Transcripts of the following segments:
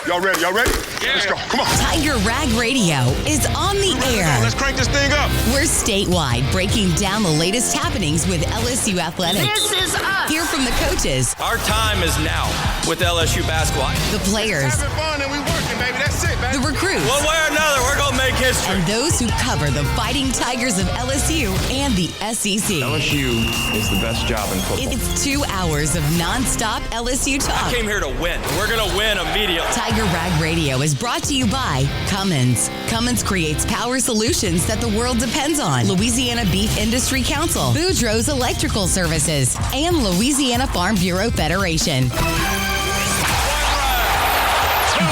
Y'all ready? Yeah. Let's go. Come on. Tiger Rag Radio is on the air. Let's crank this thing up. We're statewide, breaking down the latest happenings with LSU athletics. This is us. Hear from the coaches, Our time is now with LSU basketball. the players, Having fun and we working, baby. That's it, the baby. recruits, One way or another, we're going to make history. and those who cover the Fighting Tigers of LSU and the SEC. LSU is the best job in football. It's 2 hours of nonstop LSU I talk. came here to win. We're going to win immediately. Tiger Rag Radio is brought to you by Cummins. Cummins creates power solutions that the world depends on. Louisiana Beef Industry Council, Boudreaux's Electrical Services, and Louisiana Farm Bureau Federation.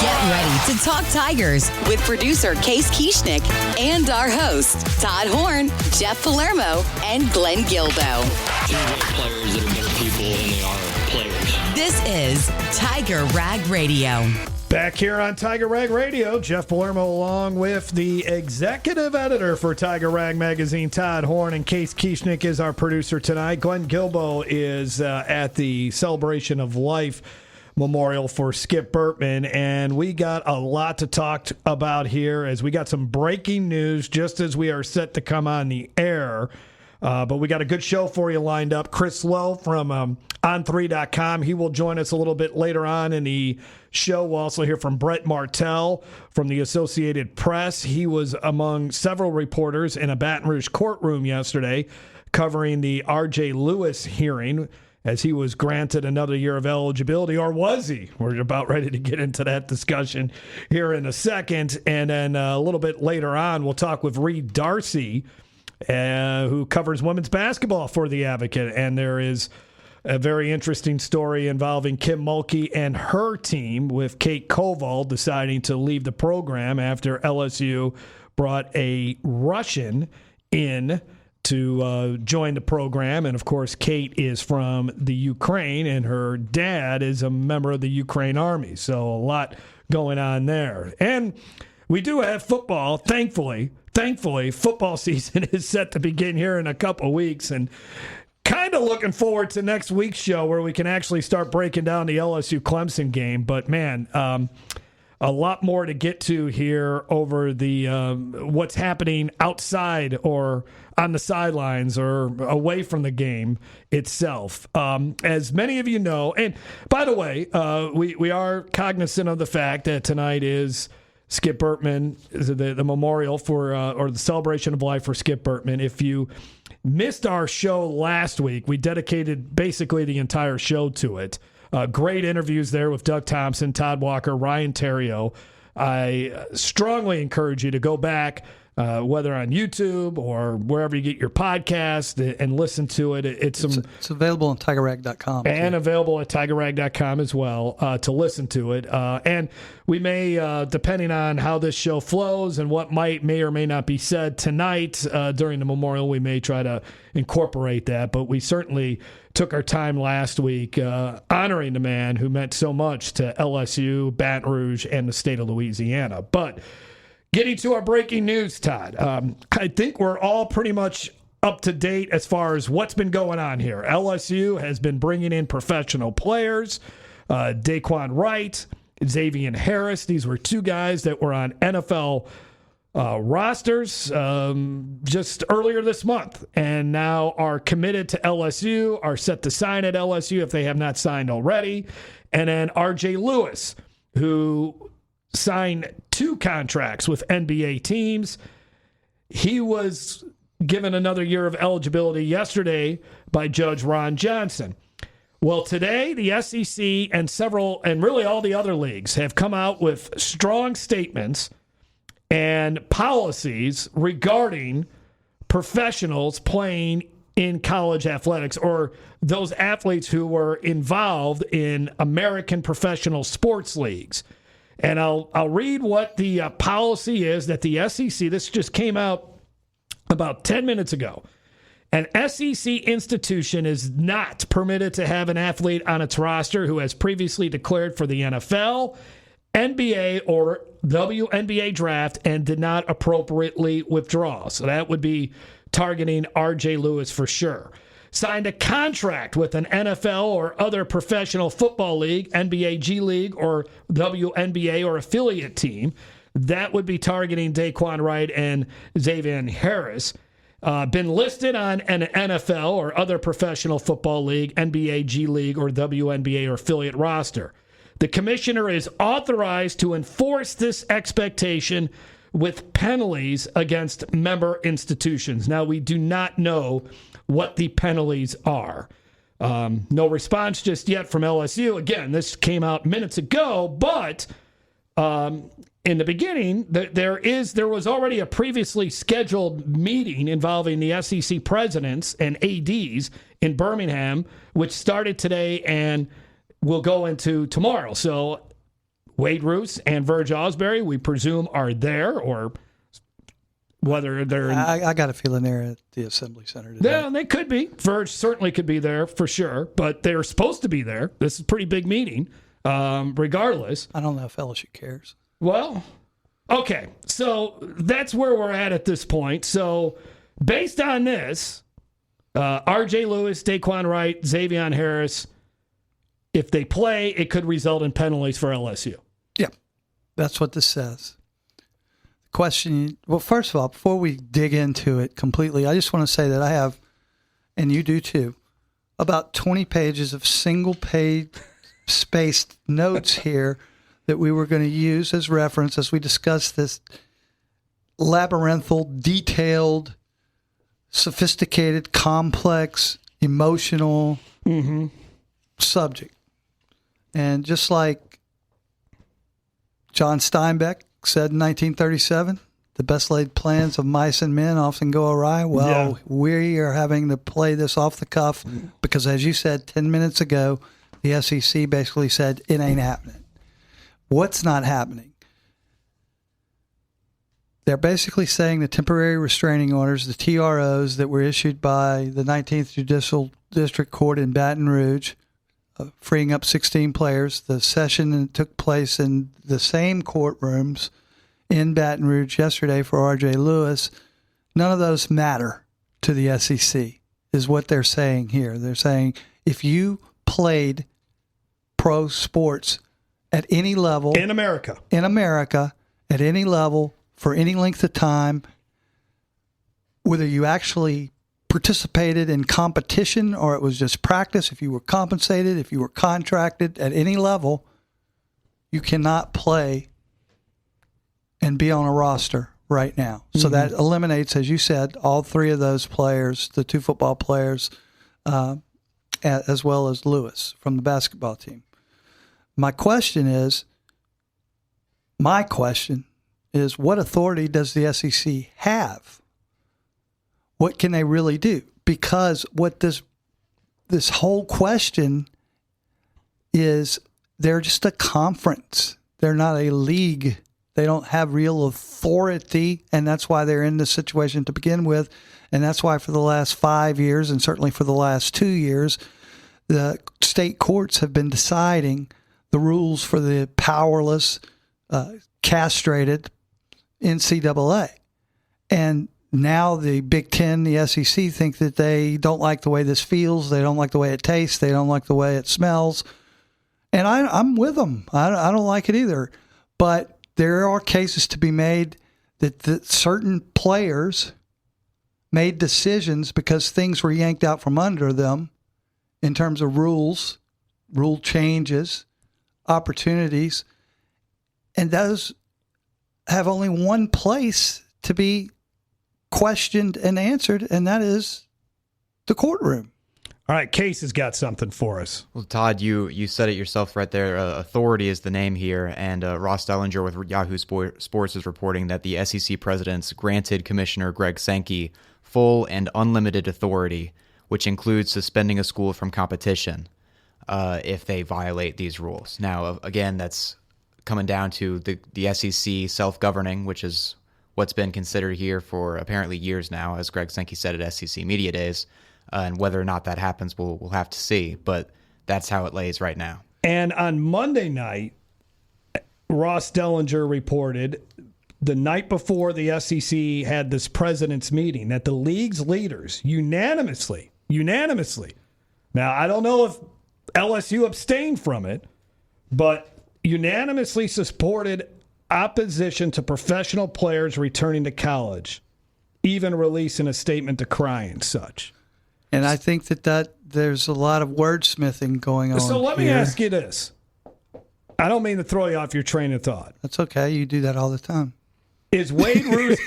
Get ready to talk Tigers with producer Case Kieschnick and our hosts, Todd Horn, Jeff Palermo, and Glenn Gilbo. Players that are better people than they are players. This is Tiger Rag Radio. Back here on Tiger Rag Radio, Jeff Palermo along with the executive editor for Tiger Rag Magazine, Todd Horn, and Case Kieschnick is our producer tonight. Glenn Gilbo is at the Celebration of Life Memorial for Skip Burtman, and we got a lot to talk about here as we got some breaking news just as we are set to come on the air. But we got a good show for you lined up. Chris Lowe from On3.com. He will join us a little bit later on in the show. We'll also hear from Brett Martel from the Associated Press. He was among several reporters in a Baton Rouge courtroom yesterday covering the R.J. Lewis hearing as he was granted another year of eligibility, or was he? We're about ready to get into that discussion here in a second. And then a little bit later on, we'll talk with Reed Darcy, who covers women's basketball for The Advocate. And there is a very interesting story involving Kim Mulkey and her team, with Kate Koval deciding to leave the program after LSU brought a Russian in to join the program. And, of course, Kate is from the Ukraine, and her dad is a member of the Ukraine Army. So a lot going on there. And we do have football, thankfully, football season is set to begin here in a couple weeks, and kind of looking forward to next week's show where we can actually start breaking down the LSU Clemson game. But man, a lot more to get to here over the what's happening outside or on the sidelines or away from the game itself. As many of you know, and by the way, we are cognizant of the fact that tonight is Skip Burtman, the memorial for or the celebration of life for Skip Burtman. If you missed our show last week, we dedicated basically the entire show to it. Great interviews there with Doug Thompson, Todd Walker, Ryan Terrio. I strongly encourage you to go back, whether on YouTube or wherever you get your podcast, and listen to it. It's available on TigerRag.com. And available at TigerRag.com as well to listen to it. And we may, depending on how this show flows and what may or may not be said tonight during the memorial, we may try to incorporate that. But we certainly took our time last week honoring the man who meant so much to LSU, Baton Rouge, and the state of Louisiana. But getting to our breaking news, Todd, I think we're all pretty much up to date as far as what's been going on here. LSU has been bringing in professional players, Daquan Wright, Xavier Harris. These were two guys that were on NFL rosters just earlier this month, and now are committed to LSU, are set to sign at LSU if they have not signed already. And then R.J. Lewis, who signed 2 contracts with NBA teams. He was given another year of eligibility yesterday by Judge Ron Johnson. Well, today the SEC and really all the other leagues have come out with strong statements and policies regarding professionals playing in college athletics, or those athletes who were involved in American professional sports leagues. And I'll read what the policy is that the SEC, this just came out about 10 minutes ago. An SEC institution is not permitted to have an athlete on its roster who has previously declared for the NFL, NBA, or WNBA draft and did not appropriately withdraw. So that would be targeting R.J. Lewis for sure. signed a contract with an NFL or other professional football league, NBA G League, or WNBA or affiliate team, that would be targeting Daquan Wright and Xavier Harris. Been listed on an NFL or other professional football league, NBA G League, or WNBA or affiliate roster. The commissioner is authorized to enforce this expectation with penalties against member institutions. Now, we do not know what the penalties are. No response just yet from LSU. Again, this came out minutes ago, but in the beginning, there was already a previously scheduled meeting involving the SEC presidents and ADs in Birmingham, which started today and will go into tomorrow. So Wade Roos and Verge Osbury, we presume, are there, or whether they're... I got a feeling they're at the Assembly Center today. Yeah, they could be. Verge certainly could be there for sure, but they're supposed to be there. This is a pretty big meeting, regardless. I don't know if LSU cares. Well, okay, so that's where we're at this point. So based on this, R.J. Lewis, Daquan Wright, Xavier Harris, if they play, it could result in penalties for LSU. Yeah, that's what this says. Question, well, first of all, before we dig into it completely, I just want to say that I have, and you do too, about 20 pages of single-page spaced notes here that we were going to use as reference as we discuss this labyrinthal, detailed, sophisticated, complex, emotional subject. And just like John Steinbeck said in 1937, the best laid plans of mice and men often go awry. Well, we are having to play this off the cuff because, as you said 10 minutes ago, the SEC basically said it ain't happening. What's not happening? They're basically saying the temporary restraining orders, the TROs that were issued by the 19th Judicial District Court in Baton Rouge, freeing up 16 players. The session that took place in the same courtrooms in Baton Rouge yesterday for R.J. Lewis, none of those matter to the SEC, is what they're saying here. They're saying if you played pro sports at any level in America, at any level, for any length of time, whether you actually participated in competition or it was just practice, if you were compensated, if you were contracted at any level, you cannot play and be on a roster right now. So that eliminates, as you said, all three of those players, the two football players, as well as Lewis from the basketball team. My question is, what authority does the SEC have? What can they really do? Because what this whole question is, they're just a conference. They're not a league. They don't have real authority, and that's why they're in this situation to begin with. And that's why for the last 5 years, and certainly for the last 2 years, the state courts have been deciding the rules for the powerless, castrated NCAA. And now the Big Ten, the SEC, think that they don't like the way this feels. They don't like the way it tastes. They don't like the way it smells. And I'm with them. I don't like it either. But there are cases to be made that certain players made decisions because things were yanked out from under them in terms of rules, rule changes, opportunities. And those have only one place to be questioned and answered, and that is the courtroom. All right, Case has got something for us. Well, Todd, you said it yourself right there. Authority is the name here, and Ross Dellinger with Yahoo Sports is reporting that the SEC presidents granted Commissioner Greg Sankey full and unlimited authority, which includes suspending a school from competition if they violate these rules. Now, again, that's coming down to the SEC self-governing, which is what's been considered here for apparently years now, as Greg Sankey said at SEC Media Days. And whether or not that happens, we'll have to see. But that's how it lays right now. And on Monday night, Ross Dellinger reported the night before the SEC had this president's meeting that the league's leaders unanimously unanimously. Now, I don't know if LSU abstained from it, but unanimously supported opposition to professional players returning to college, even releasing a statement decrying such. And I think that there's a lot of wordsmithing going on. So let me ask you this. I don't mean to throw you off your train of thought. That's okay. You do that all the time. Is Wade Roos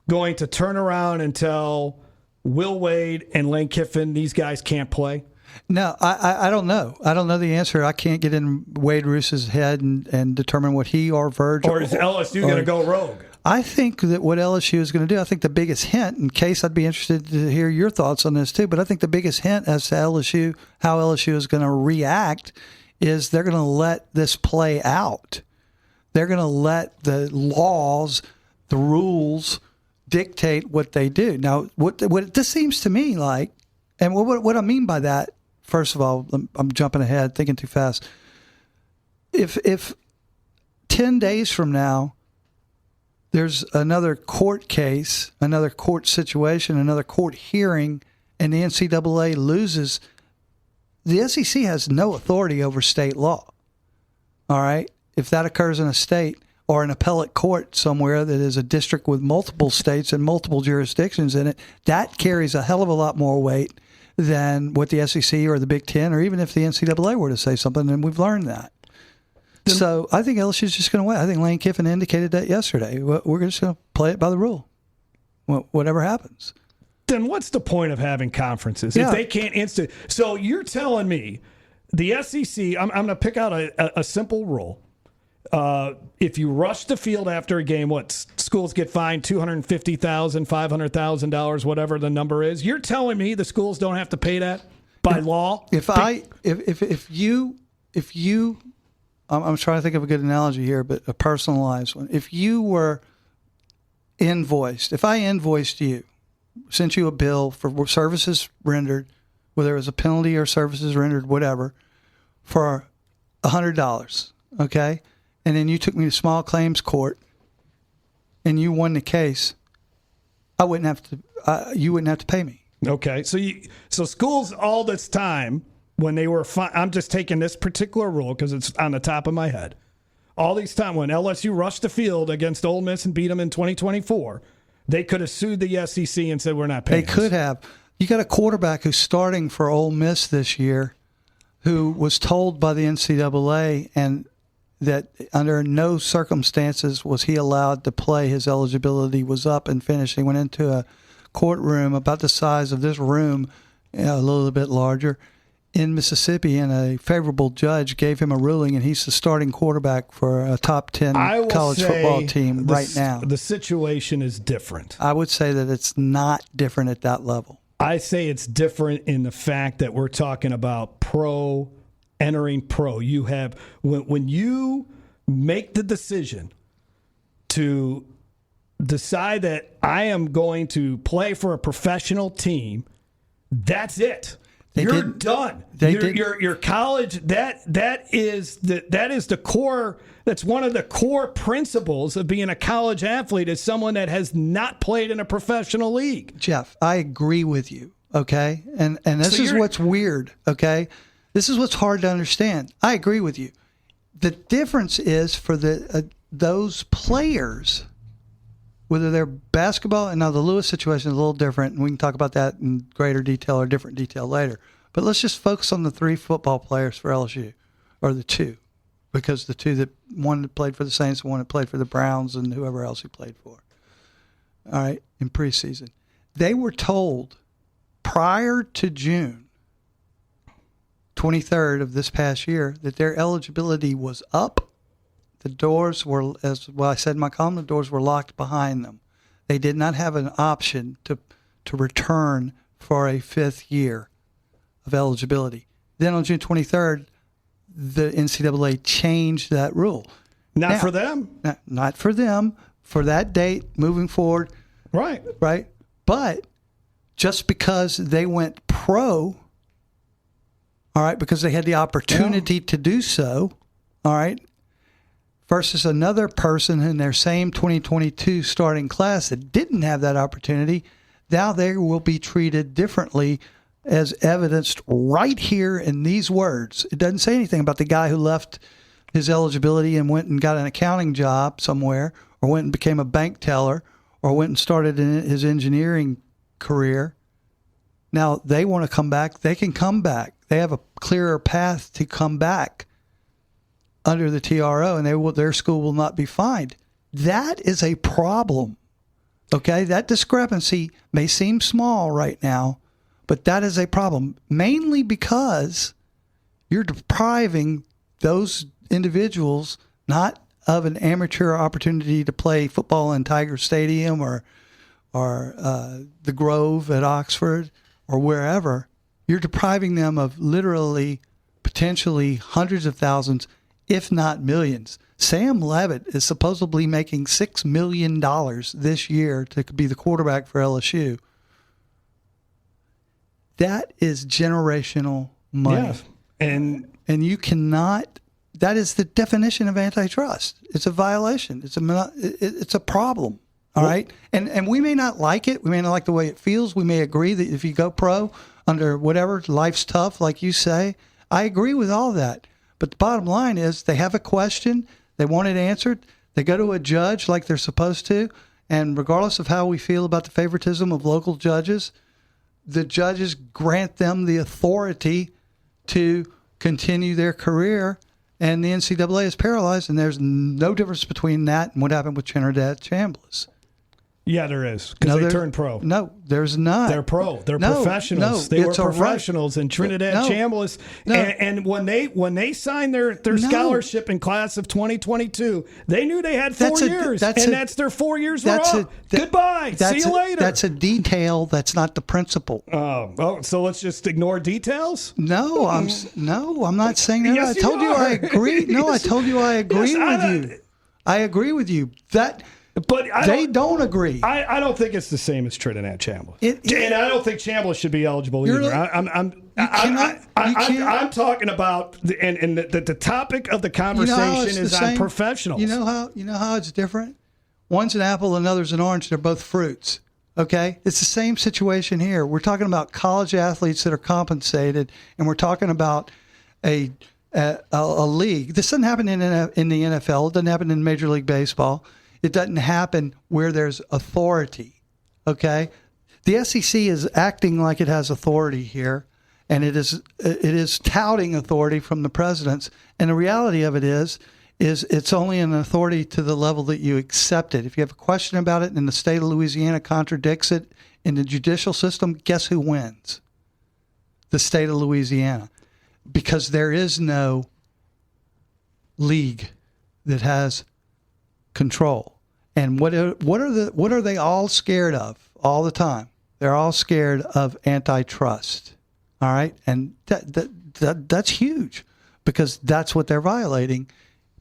going to turn around and tell Will Wade and Lane Kiffin these guys can't play? No, I don't know. I don't know the answer. I can't get in Wade Roos's head and determine what he or Virgil. Or is LSU going to go rogue? I think that what LSU is going to do, I think the biggest hint, in case I'd be interested to hear your thoughts on this too, but I think the biggest hint as to LSU, how LSU is going to react, is they're going to let this play out. They're going to let the laws, the rules, dictate what they do. Now, what this seems to me like, and what I mean by that, first of all, I'm jumping ahead, thinking too fast. If 10 days from now, there's another court case, another court situation, another court hearing, and the NCAA loses, the SEC has no authority over state law. All right? If that occurs in a state or an appellate court somewhere that is a district with multiple states and multiple jurisdictions in it, that carries a hell of a lot more weight than what the SEC or the Big Ten, or even if the NCAA were to say something, and we've learned that. So I think LSU is just going to wait. I think Lane Kiffin indicated that yesterday. We're just going to play it by the rule, whatever happens. Then what's the point of having conferences Yeah. if they can't So you're telling me the SEC, I'm going to pick out a simple rule. If you rush the field after a game, schools get fined $250,000, $500,000, whatever the number is. You're telling me the schools don't have to pay that by law? If you, I'm trying to think of a good analogy here, but a personalized one. If you were invoiced, if I invoiced you, sent you a bill for services rendered, whether it was a penalty or services rendered, whatever, for $100, okay? And then you took me to small claims court and you won the case, you wouldn't have to pay me. Okay. So schools all this time, when they were I'm just taking this particular rule because it's on the top of my head. All these time when LSU rushed the field against Ole Miss and beat them in 2024, they could have sued the SEC and said, we're not paying. They could have. You got a quarterback who's starting for Ole Miss this year who was told by the NCAA and that under no circumstances was he allowed to play. His eligibility was up and finished. He went into a courtroom about the size of this room, a little bit larger, in Mississippi, and a favorable judge gave him a ruling, and he's the starting quarterback for a top 10 college football team right now. The situation is different. I would say that it's not different at that level. I say it's different in the fact that we're talking about entering pro. You have when you make the decision to decide that I am going to play for a professional team, that's it. You're done. Your college. That is the core. That's one of the core principles of being a college athlete. Is someone that has not played in a professional league. Jeff, I agree with you. Okay, and this is what's weird. Okay, this is what's hard to understand. I agree with you. The difference is for those players, whether they're basketball, and now the Lewis situation is a little different, and we can talk about that in greater detail or different detail later. But let's just focus on the 3 football players for LSU, or the 2, because the 2 one that played for the Saints, and one that played for the Browns, and whoever else he played for. All right, in preseason. They were told prior to June 23rd of this past year that their eligibility was up. The doors were, as I said in my column, the doors were locked behind them. They did not have an option to return for a 5th year of eligibility. Then on June 23rd, the NCAA changed that rule. Not for them. Not for them, for that date moving forward. Right. Right. But just because they went pro, all right, because they had the opportunity to do so, all right, versus another person in their same 2022 starting class that didn't have that opportunity, Now they will be treated differently, as evidenced right here in these words. It doesn't say anything about the guy who left his eligibility and went and got an accounting job somewhere, or went and became a bank teller, or went and started in his engineering career. Now they want to come back. They can come back. They have a clearer path to come back under the TRO, and their school will not be fined. That is a problem. Okay, that discrepancy may seem small right now, but that is a problem, mainly because you're depriving those individuals not of an amateur opportunity to play football in Tiger Stadium or the Grove at Oxford or wherever. You're depriving them of literally, potentially hundreds of thousands, if not millions. Sam Levitt is supposedly making $6 million this year to be the quarterback for LSU. That is generational money. Yes. And you cannot, that is the definition of antitrust. It's a violation. It's a problem. All right. And we may not like it. We may not like the way it feels. We may agree that if you go pro under whatever, life's tough, like you say, I agree with all that. But the bottom line is they have a question. They want it answered. They go to a judge like they're supposed to. And regardless of how we feel about the favoritism of local judges, the judges grant them the authority to continue their career. And the NCAA is paralyzed. And there's no difference between that and what happened with Trinidad Chambliss. yeah, there is, because they turned pro. No, there's not. They're pro. They're professionals. They were professionals in Trinidad Chambliss. And when they signed their scholarship in class of 2022, they knew they had 4 years. That's their 4 years were up. Goodbye. See you later. That's a detail. That's not the principle. So let's just ignore details? No, I'm not saying that. Yes, I told you I agree. No, I told you I agree with you. I agree with you. But they don't agree. I don't think it's the same as Trinidad Chambliss, and I don't think Chambliss should be eligible either. I'm talking about the topic of the conversation is on professionals. You know how it's different. One's an apple, another's an orange. They're both fruits. Okay, it's the same situation here. We're talking about college athletes that are compensated, and we're talking about a league. This doesn't happen in the NFL. It doesn't happen in Major League Baseball. It doesn't happen where there's authority, okay? The SEC is acting like it has authority here, and it is touting authority from the presidents. And the reality of it is it's only an authority to the level that you accept it. If you have a question about it and the state of Louisiana contradicts it in the judicial system, guess who wins? The state of Louisiana, because there is no league that has control. And what are they all scared of all the time? They're all scared of antitrust. All right, and that's huge, because that's what they're violating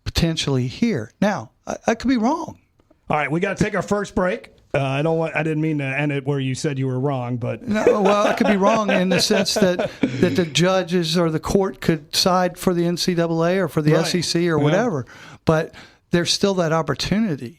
potentially here. Now, I could be wrong. All right, we got to take our first break. I didn't mean to end it where you said you were wrong, but no. Well, I could be wrong in the sense that the judges or the court could side for the NCAA or for the SEC or whatever, but there's still that opportunity.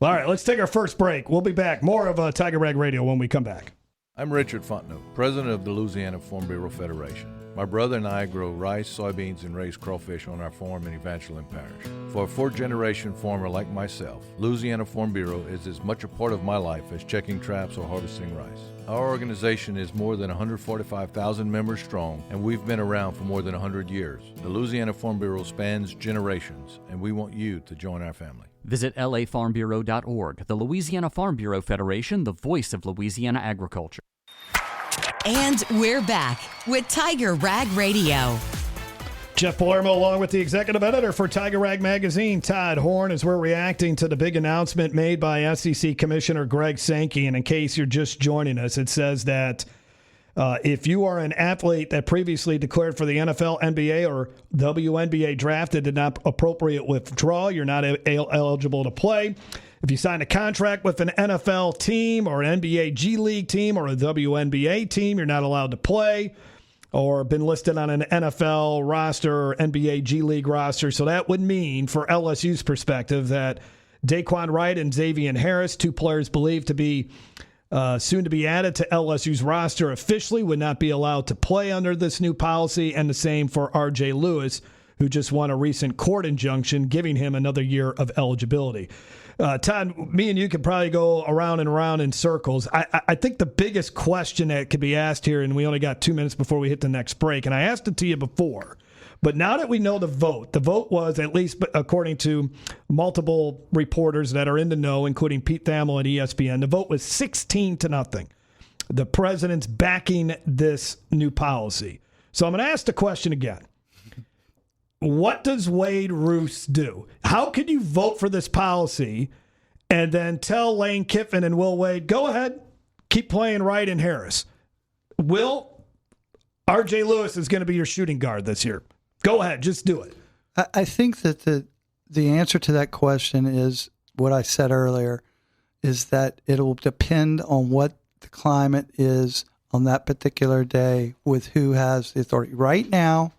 All right, let's take our first break. We'll be back. More of Tiger Rag Radio when we come back. I'm Richard Fontenot, president of the Louisiana Farm Bureau Federation. My brother and I grow rice, soybeans, and raise crawfish on our farm in Evangeline Parish. For a fourth-generation farmer like myself, Louisiana Farm Bureau is as much a part of my life as checking traps or harvesting rice. Our organization is more than 145,000 members strong, and we've been around for more than 100 years. The Louisiana Farm Bureau spans generations, and we want you to join our family. Visit lafarmbureau.org. The Louisiana Farm Bureau Federation, the voice of Louisiana agriculture. And we're back with Tiger Rag Radio. Jeff Palermo along with the executive editor for Tiger Rag Magazine, Todd Horn, as we're reacting to the big announcement made by SEC Commissioner Greg Sankey. And in case you're just joining us, it says that if you are an athlete that previously declared for the NFL, NBA, or WNBA draft and did not appropriate withdraw, you're not eligible to play. If you sign a contract with an NFL team or an NBA G League team or a WNBA team, you're not allowed to play, or been listed on an NFL roster or NBA G League roster. So that would mean, for LSU's perspective, that Daquan Wright and Xavier Harris, two players believed to be soon to be added to LSU's roster officially, would not be allowed to play under this new policy, and the same for R.J. Lewis, who just won a recent court injunction giving him another year of eligibility. Todd, me and you could probably go around and around in circles. I think the biggest question that could be asked here, and we only got 2 minutes before we hit the next break, and I asked it to you before, but now that we know the vote was, at least according to multiple reporters that are in the know, including Pete Thamel at ESPN, the vote was 16-0. The president's backing this new policy. So I'm going to ask the question again. What does Wade Roos do? How could you vote for this policy and then tell Lane Kiffin and Will Wade, go ahead, keep playing Wright and Harris? Will, R.J. Lewis is going to be your shooting guard this year. Go ahead, just do it. I think that the answer to that question is what I said earlier, is that it will depend on what the climate is on that particular day with who has the authority. Right now,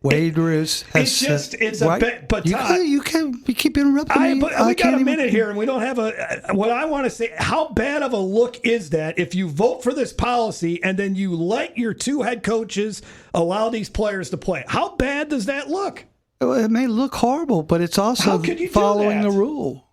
Wade Roos has. It's a bit, but you keep interrupting me. But we got a minute here, and we don't have what I want to say. How bad of a look is that if you vote for this policy and then you let your two head coaches allow these players to play? How bad does that look? It may look horrible, but it's also following the rule.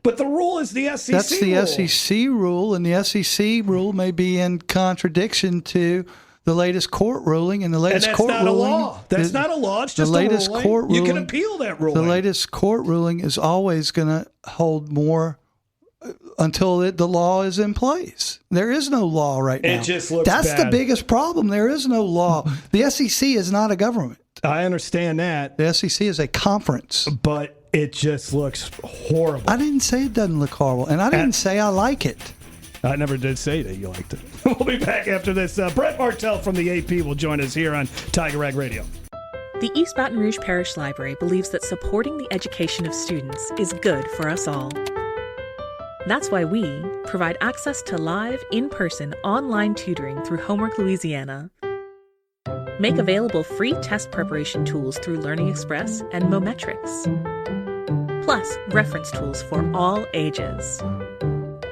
But the rule is the SEC. That's the rule. SEC rule, and the SEC rule may be in contradiction to the latest court ruling, and the latest court ruling. That's not a law. That's not a law. It's just the latest a ruling. Court ruling. You can appeal that ruling. The latest court ruling is always going to hold more until the law is in place. There is no law right now. It just looks That's bad. the biggest problem. There is no law. The SEC is not a government. I understand that. The SEC is a conference. But it just looks horrible. I didn't say it doesn't look horrible, and I didn't say I like it. I never did say that you liked it. We'll be back after this. Brett Martel from the AP will join us here on Tiger Rag Radio. The East Baton Rouge Parish Library believes that supporting the education of students is good for us all. That's why we provide access to live, in-person, online tutoring through Homework Louisiana. Make available free test preparation tools through Learning Express and Mometrics. Plus, reference tools for all ages.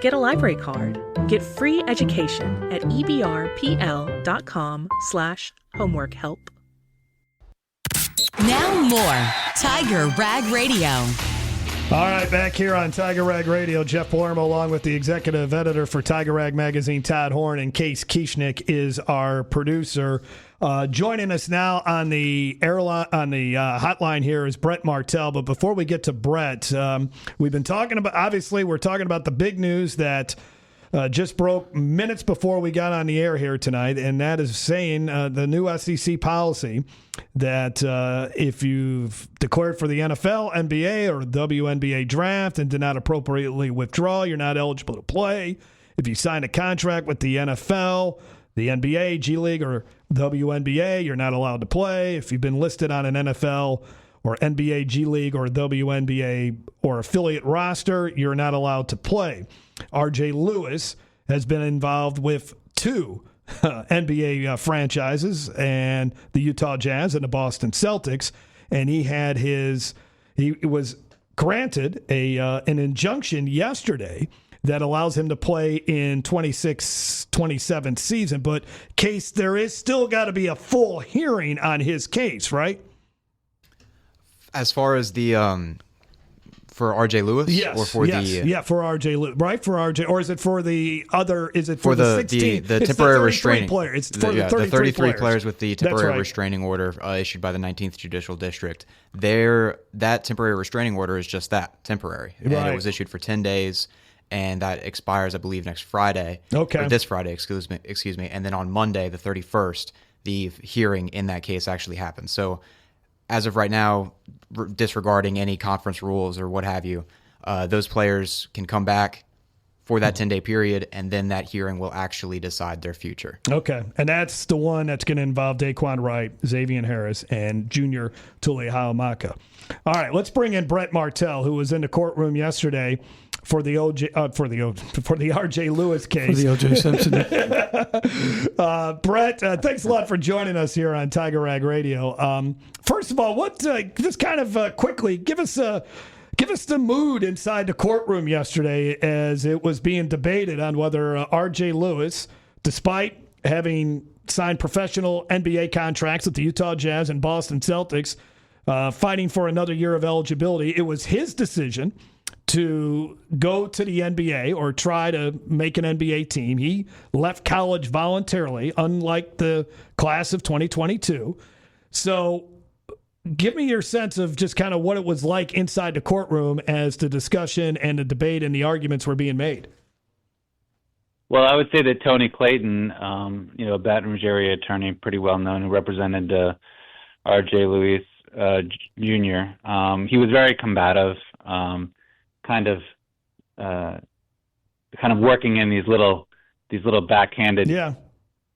Get a library card. Get free education at ebrpl.com/homeworkhelp. Now more Tiger Rag Radio. All right, back here on Tiger Rag Radio, Jeff Palermo along with the executive editor for Tiger Rag Magazine, Todd Horn, and Case Kieschnick is our producer. Joining us now on the hotline here is Brett Martel. But before we get to Brett, we've been talking about, obviously, we're talking about the big news that just broke minutes before we got on the air here tonight, and that is saying the new SEC policy that if you've declared for the NFL, NBA, or WNBA draft and did not appropriately withdraw, you're not eligible to play. If you signed a contract with the NFL, the NBA, G League, or WNBA, you're not allowed to play. If you've been listed on an NFL or NBA, G League, or WNBA or affiliate roster, you're not allowed to play. R.J. Lewis has been involved with two NBA franchises, and the Utah Jazz and the Boston Celtics, and he was granted an injunction yesterday that allows him to play in 26-27 season. But, Case, there is still got to be a full hearing on his case, right? As far as the for R.J. Lewis? Yes. Or for for R.J. Lewis. Right, for R.J. Or is it for the other? Is it for the 16? The temporary restraining player. It's for the 33 players with the temporary right. restraining order issued by the 19th Judicial District. That temporary restraining order is just that, temporary. And it was issued for 10 days. And that expires, I believe, next Friday. Okay. Or this Friday, excuse me. And then on Monday, the 31st, the hearing in that case actually happens. So as of right now, disregarding any conference rules or what have you, those players can come back for that 10-day period, and then that hearing will actually decide their future. Okay. And that's the one that's going to involve Daquan Wright, Xavier Harris, and Junior Tuli Haumaka. All right, let's bring in Brett Martel, who was in the courtroom yesterday for the R.J. Lewis case. For the O.J. Simpson. Brett, thanks a lot for joining us here on Tiger Rag Radio. First of all, just kind of quickly give us Give us the mood inside the courtroom yesterday as it was being debated on whether R.J. Lewis, despite having signed professional NBA contracts with the Utah Jazz and Boston Celtics, fighting for another year of eligibility, it was his decision to go to the NBA or try to make an NBA team. He left college voluntarily, unlike the class of 2022. So give me your sense of just kind of what it was like inside the courtroom as the discussion and the debate and the arguments were being made. Well, I would say that Tony Clayton, a Baton Rouge area attorney, pretty well known, who represented R.J. Lewis Jr. He was very combative, kind of working in these little backhanded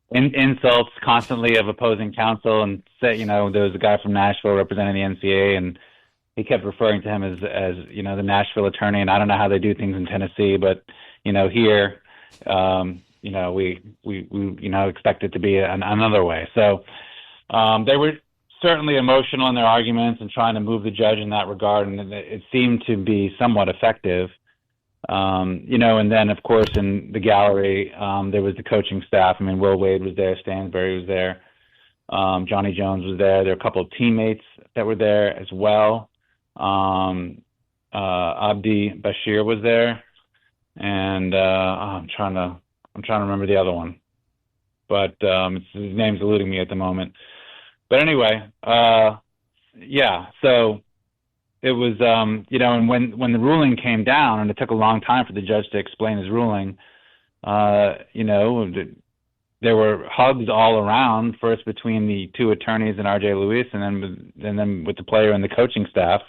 insults constantly of opposing counsel, and say, there was a guy from Nashville representing the NCAA, and he kept referring to him as the Nashville attorney. And I don't know how they do things in Tennessee, but here. We expect it to be another way. So they were certainly emotional in their arguments and trying to move the judge in that regard, and it seemed to be somewhat effective. And then, of course, in the gallery, there was the coaching staff. I mean, Will Wade was there, Stansbury was there, Johnny Jones was there. There were a couple of teammates that were there as well. Abdi Bashir was there. And I'm trying to remember the other one, but his name's eluding me at the moment. But anyway, so it was, and when the ruling came down, and it took a long time for the judge to explain his ruling, there were hugs all around, first between the two attorneys and R.J. Lewis, and then with the player and the coaching staff.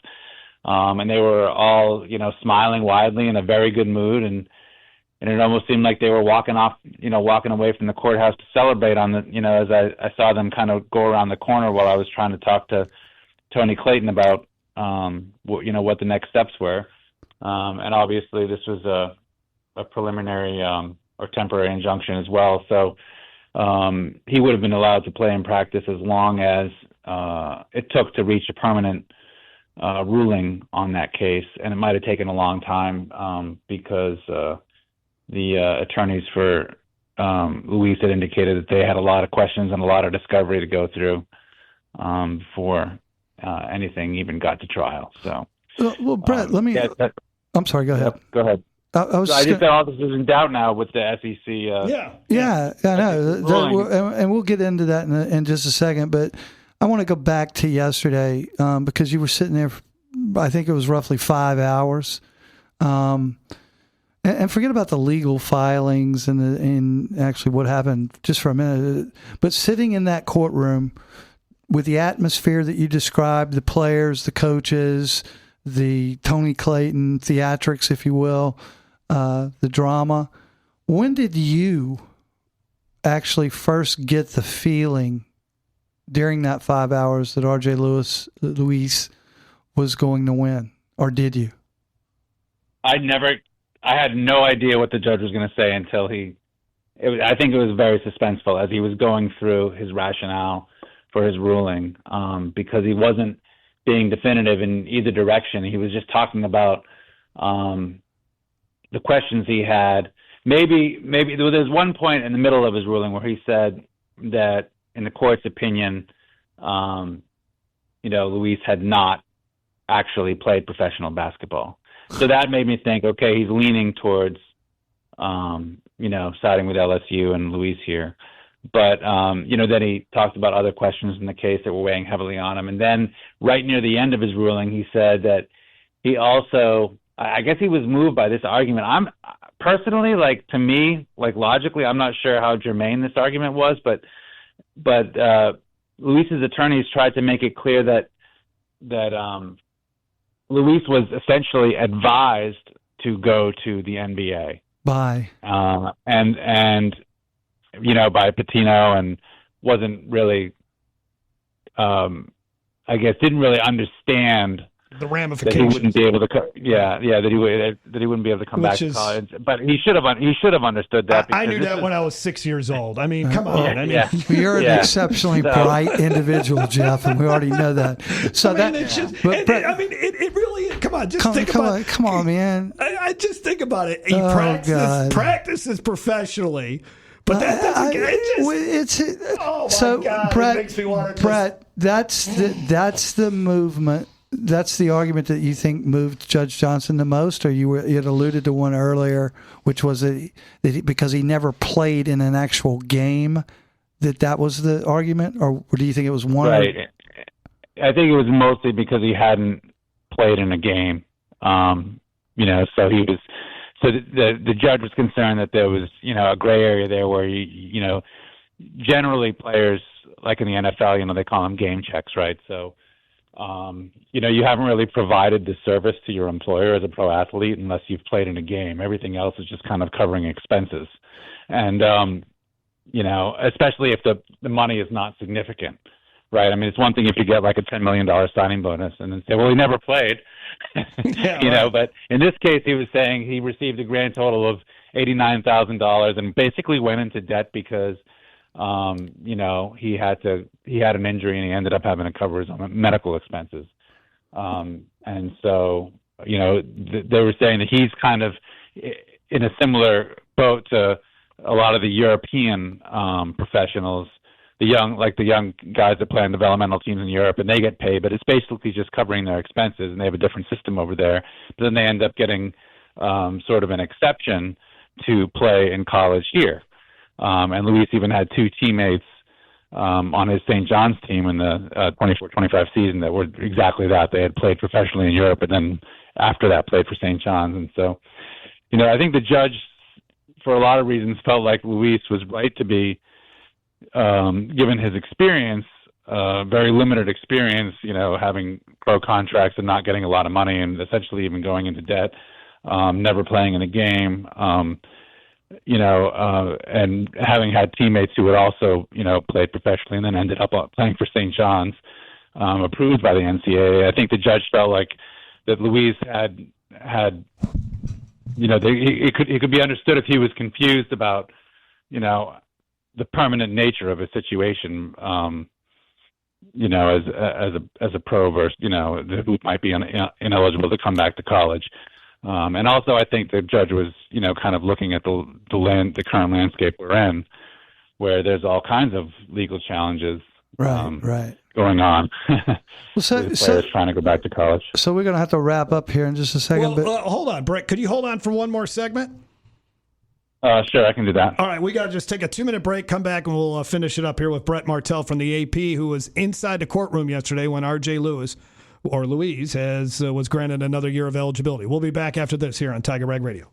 And they were all, smiling widely in a very good mood. And it almost seemed like they were walking away from the courthouse to celebrate as I saw them kind of go around the corner while I was trying to talk to Tony Clayton about, what the next steps were. And obviously this was a preliminary, or temporary injunction as well. So, he would have been allowed to play in practice as long as, it took to reach a permanent ruling on that case, and it might have taken a long time because the attorneys for Luis had indicated that they had a lot of questions and a lot of discovery to go through before anything even got to trial. So, well, Brett, let me. I'm sorry. Go ahead. Go ahead. I just said all this is in doubt now with the SEC. Yeah, I know, and we'll get into that in just a second, but. I want to go back to yesterday because you were sitting there, I think it was roughly 5 hours. And forget about the legal filings and actually what happened just for a minute. But sitting in that courtroom with the atmosphere that you described, the players, the coaches, the Tony Clayton theatrics, if you will, the drama, when did you actually first get the feeling during that 5 hours that R.J. Luis was going to win, or did you? I had no idea what the judge was going to say until I think it was very suspenseful as he was going through his rationale for his ruling, because he wasn't being definitive in either direction. He was just talking about the questions he had. Maybe there's one point in the middle of his ruling where he said that, in the court's opinion, Luis had not actually played professional basketball. So that made me think, okay, he's leaning towards, siding with LSU and Luis here. But, then he talked about other questions in the case that were weighing heavily on him. And then right near the end of his ruling, he said that he also, I guess he was moved by this argument. I'm personally, to me, logically, I'm not sure how germane this argument was, but Luis's attorneys tried to make it clear that Luis was essentially advised to go to the NBA by by Patino, and wasn't really didn't really understand the that ramifications. he wouldn't be able to, that he wouldn't be able to come back to college. But he should have understood that. I knew that when I was 6 years old. I mean, come on. You're an exceptionally bright individual, Jeff, and we already know that. So it really. Come on, just think about it. Come on, man. I just think about it. He practices professionally. But that doesn't. Brett, it makes me want to. Brett, that's the movement. That's the argument that you think moved Judge Johnson the most, or you had alluded to one earlier, which was because he never played in an actual game. That was the argument, or do you think it was one? Right. I think it was mostly because he hadn't played in a game. So he was. So the judge was concerned that there was, a gray area there where, generally players, like in the NFL, they call them game checks, right? So, you haven't really provided the service to your employer as a pro athlete unless you've played in a game. Everything else is just kind of covering expenses. And, especially if the money is not significant, right? I mean, it's one thing if you get like a $10 million signing bonus and then say, well, he never played. But in this case, he was saying he received a grand total of $89,000 and basically went into debt because, he had an injury and he ended up having to cover his own medical expenses. And so, they were saying that he's kind of in a similar boat to a lot of the European professionals, the young guys that play on developmental teams in Europe, and they get paid, but it's basically just covering their expenses, and they have a different system over there. But then they end up getting sort of an exception to play in college here. And Luis even had two teammates on his St. John's team in the 24-25 season that were exactly that. They had played professionally in Europe, and then after that played for St. John's. And so, I think the judge, for a lot of reasons, felt like Luis was right to be, given his experience, very limited experience, having pro contracts and not getting a lot of money and essentially even going into debt, never playing in a game, and having had teammates who had also, played professionally and then ended up playing for St. John's, approved by the NCAA. I think the judge felt like that Luis had it could be understood if he was confused about, the permanent nature of a situation, as a pro versus, who might be ineligible to come back to college. And also I think the judge was, kind of looking at the current landscape we're in, where there's all kinds of legal challenges going on. Players trying to go back to college. So we're going to have to wrap up here in just a second. Hold on, Brett. Could you hold on for one more segment? Sure, I can do that. All right, we got to just take a 2-minute break, come back, and we'll finish it up here with Brett Martel from the AP, who was inside the courtroom yesterday when R.J. Louise was granted another year of eligibility. We'll be back after this here on Tiger Rag Radio.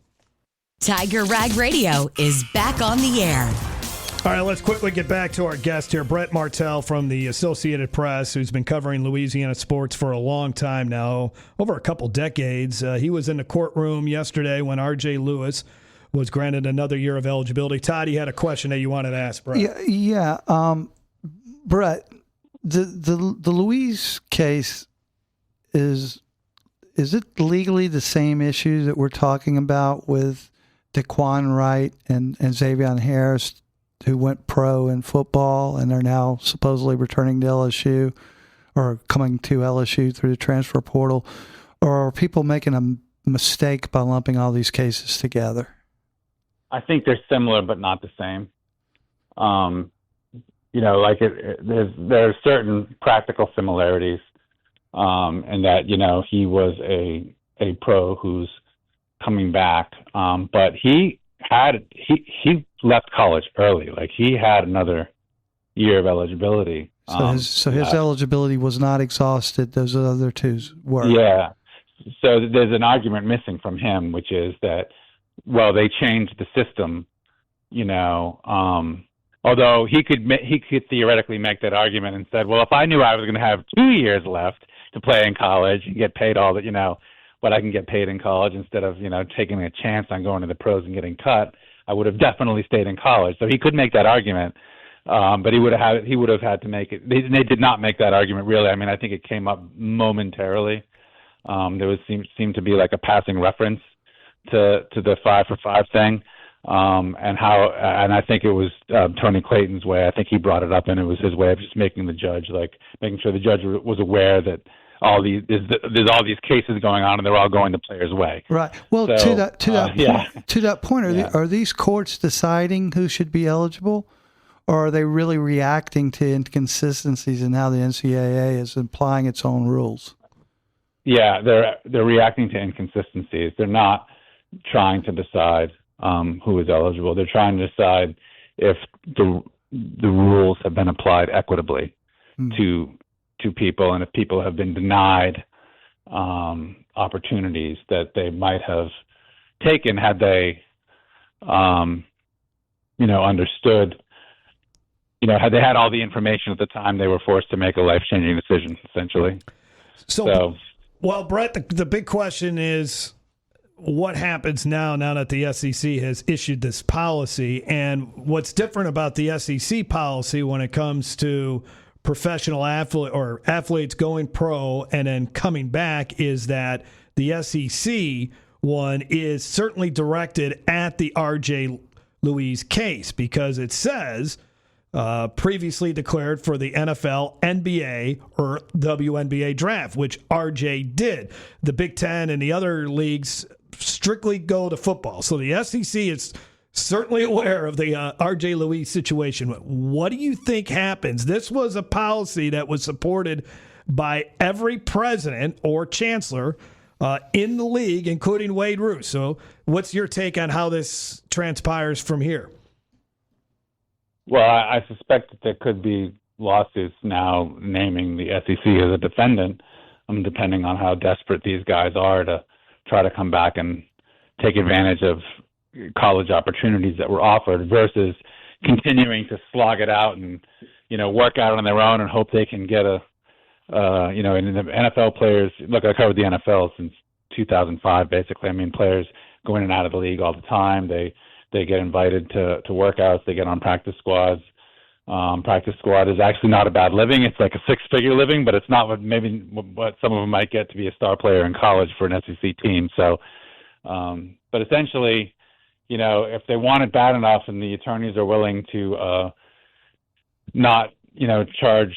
Tiger Rag Radio is back on the air. All right, let's quickly get back to our guest here, Brett Martel from the Associated Press, who's been covering Louisiana sports for a long time now, over a couple decades. He was in the courtroom yesterday when R.J. Louise was granted another year of eligibility. Todd, you had a question that you wanted to ask Brett. Yeah. Brett, the Louise case, is it legally the same issue that we're talking about with Daquan Wright and Xavier Harris, who went pro in football and are now supposedly returning to LSU or coming to LSU through the transfer portal? Or are people making a mistake by lumping all these cases together? I think they're similar, but not the same. There are certain practical similarities, and that he was a pro who's coming back, but he left college early. Like, he had another year of eligibility. So his eligibility was not exhausted. Those other twos were. Yeah. So there's an argument missing from him, which is that, well, they changed the system, although he could theoretically make that argument and said, well, if I knew I was going to have 2 years left to play in college and get paid all that, what I can get paid in college instead of, taking a chance on going to the pros and getting cut, I would have definitely stayed in college. So he could make that argument, but he would have had to make it. They did not make that argument, really. I mean, I think it came up momentarily. There seemed to be like a passing reference to the 5 for 5 thing, and I think it was Tony Clayton's way. I think he brought it up, and it was his way of just making sure the judge was aware that there's all these cases going on, and they're all going the player's way. Right. Well, So, to that point, are these courts deciding who should be eligible, or are they really reacting to inconsistencies in how the NCAA is applying its own rules? Yeah, they're reacting to inconsistencies. They're not trying to decide who is eligible. They're trying to decide if the rules have been applied equitably to people, and if people have been denied opportunities that they might have taken had they, understood. Had they had all the information at the time they were forced to make a life-changing decision, essentially. So, well, Brett, the big question is what happens now that the SEC has issued this policy, and what's different about the SEC policy when it comes to professional athletes going pro and then coming back is that the SEC one is certainly directed at the R.J. Louise case, because it says previously declared for the NFL, NBA, or WNBA draft, which R.J. did. The Big Ten and the other leagues strictly go to football. So the SEC is certainly aware of the R.J. Louise situation. What do you think happens? This was a policy that was supported by every president or chancellor in the league, including Wade Roos. So what's your take on how this transpires from here? Well, I suspect that there could be lawsuits now naming the SEC as a defendant, depending on how desperate these guys are to try to come back and take advantage of college opportunities that were offered versus continuing to slog it out and, work out on their own and hope they can get and the NFL players, look, I covered the NFL since 2005, basically. Players go in and out of the league all the time. They get invited to workouts. They get on practice squads. Practice squad is actually not a bad living. It's like a six-figure living, but it's not what some of them might get to be a star player in college for an SEC team. So, but essentially, if they want it bad enough and the attorneys are willing to not, charge,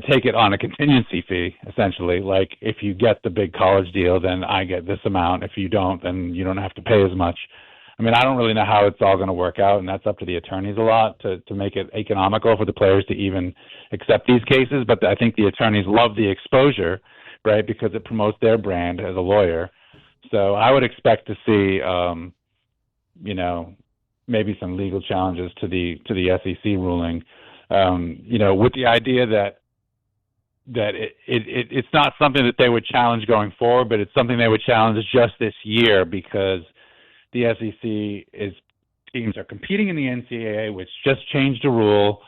take it on a contingency fee, essentially. Like, if you get the big college deal, then I get this amount. If you don't, then you don't have to pay as much. I don't really know how it's all going to work out, and that's up to the attorneys a lot to make it economical for the players to even accept these cases. But I think the attorneys love the exposure, right, because it promotes their brand as a lawyer. So I would expect to see, maybe some legal challenges to the SEC ruling, with the idea that it's not something that they would challenge going forward, but it's something they would challenge just this year because the SEC teams are competing in the NCAA, which just changed a rule,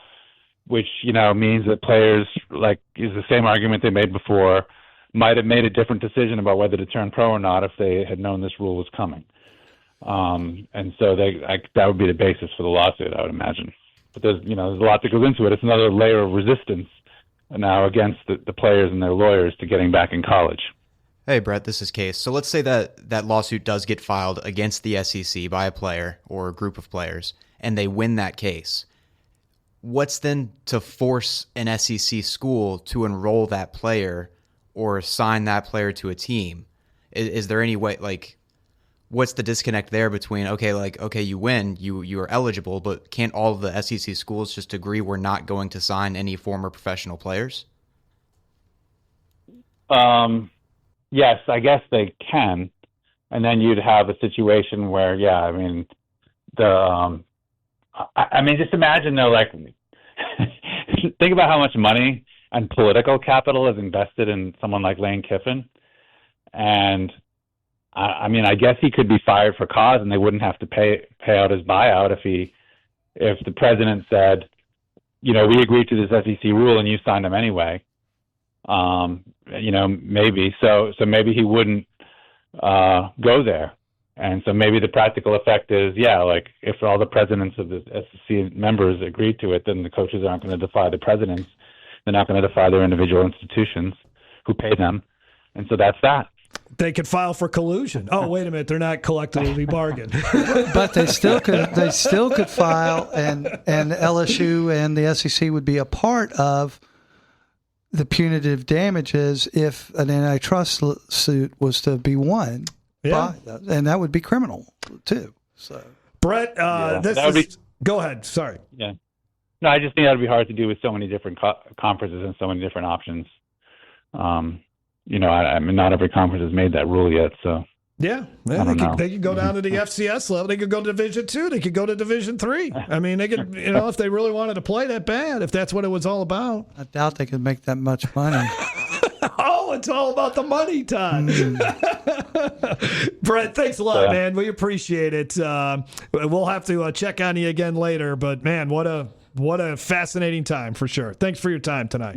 which, means that players, like, is the same argument they made before, might have made a different decision about whether to turn pro or not if they had known this rule was coming. And so that would be the basis for the lawsuit, I would imagine. But there's a lot that goes into it. It's another layer of resistance now against the players and their lawyers to getting back in college. Hey, Brett, this is Case. So let's say that lawsuit does get filed against the SEC by a player or a group of players, and they win that case. What's then to force an SEC school to enroll that player or sign that player to a team? Is there any way, what's the disconnect there between, okay, you win, you are eligible, but can't all of the SEC schools just agree we're not going to sign any former professional players? Yes, I guess they can, and then you'd have a situation where, just imagine though, think about how much money and political capital is invested in someone like Lane Kiffin, and I guess he could be fired for cause, and they wouldn't have to pay out his buyout if the president said, we agreed to this SEC rule and you signed them anyway. Maybe. So maybe he wouldn't go there. And so maybe the practical effect is, if all the presidents of the SEC members agreed to it, then the coaches aren't going to defy the presidents. They're not going to defy their individual institutions who pay them. And so that's that. They could file for collusion. Oh, wait a minute, they're not collectively bargained. But they still could. They still could file, and LSU and the SEC would be a part of the punitive damages if an antitrust suit was to be won. Yeah, and that would be criminal too. So, Brett, go ahead. Sorry. Yeah. No, I just think that would be hard to do with so many different conferences and so many different options. I mean, not every conference has made that rule yet, so. Yeah, they could go down to the FCS level. They could go to Division II. They could go to Division III. I mean, they could, if they really wanted to play that bad, if that's what it was all about. I doubt they could make that much money. Oh, it's all about the money, Todd. Brett, thanks a lot, man. We appreciate it. We'll have to check on you again later, but man, what a fascinating time for sure. Thanks for your time tonight.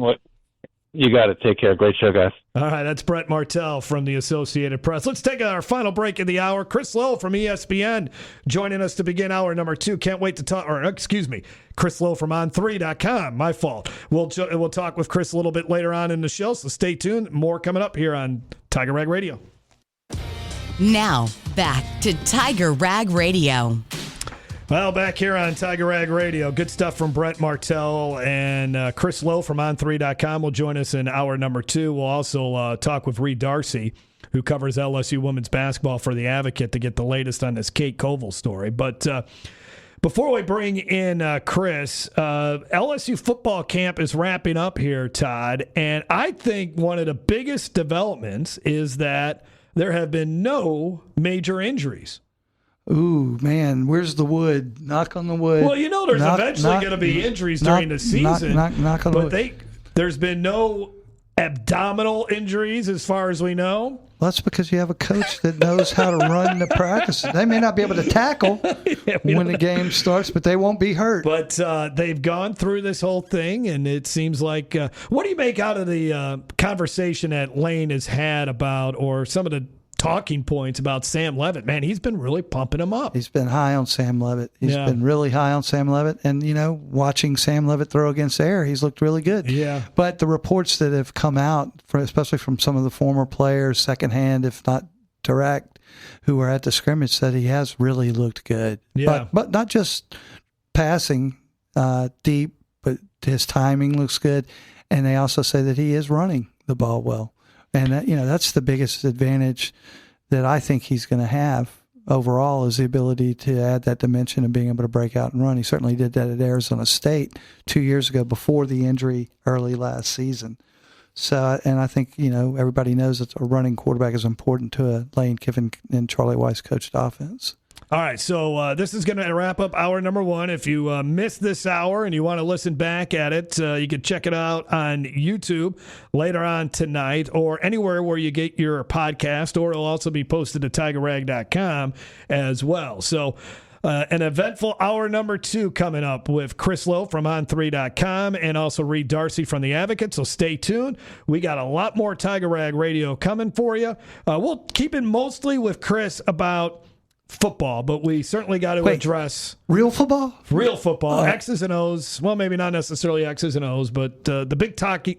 You got it. Take care. Great show, guys. All right, that's Brett Martel from the Associated Press. Let's take our final break of the hour. Chris Lowe from ESPN joining us to begin hour number 2. Can't wait to talk, Chris Lowe from On3.com. My fault. We'll talk with Chris a little bit later on in the show, so stay tuned. More coming up here on Tiger Rag Radio. Now, back to Tiger Rag Radio. Well, back here on Tiger Rag Radio, good stuff from Brett Martel and Chris Lowe from On3.com will join us in hour number 2. We'll also talk with Reed Darcy, who covers LSU women's basketball for The Advocate, to get the latest on this Kate Koval story. But before we bring in Chris, LSU football camp is wrapping up here, Todd, and I think one of the biggest developments is that there have been no major injuries. Ooh, man, where's the wood? Knock on the wood. Well, there's eventually going to be injuries during the season. Knock on the wood. There's been no abdominal injuries as far as we know. Well, that's because you have a coach that knows how to run the practices. They may not be able to tackle when the game starts, but they won't be hurt. But they've gone through this whole thing, and it seems like what do you make out of the conversation that Lane has had about, or some of the talking points about Sam Levitt? Man, he's been really pumping him up. He's been high on Sam Levitt. He's been really high on Sam Levitt. And, watching Sam Levitt throw against air, he's looked really good. Yeah. But the reports that have come out, especially from some of the former players, secondhand, if not direct, who were at the scrimmage, said he has really looked good. Yeah. But not just passing deep, but his timing looks good. And they also say that he is running the ball well. And, that's the biggest advantage that I think he's going to have overall, is the ability to add that dimension of being able to break out and run. He certainly did that at Arizona State 2 years ago before the injury early last season. So, and I think, everybody knows that a running quarterback is important to a Lane Kiffin and Charlie Weiss coached offense. All right, so this is going to wrap up hour number 1. If you missed this hour and you want to listen back at it, you can check it out on YouTube later on tonight, or anywhere where you get your podcast, or it'll also be posted to TigerRag.com as well. So an eventful hour number 2 coming up with Chris Lowe from On3.com and also Reed Darcy from The Advocate, so stay tuned. We got a lot more Tiger Rag Radio coming for you. We'll keep it mostly with Chris about football, but we certainly got to address real football. X's and O's. Well, maybe not necessarily X's and O's, but the big talking,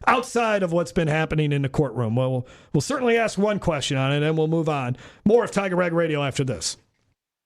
outside of what's been happening in the courtroom. Well, we'll certainly ask one question on it, and we'll move on. More of Tiger Rag Radio after this.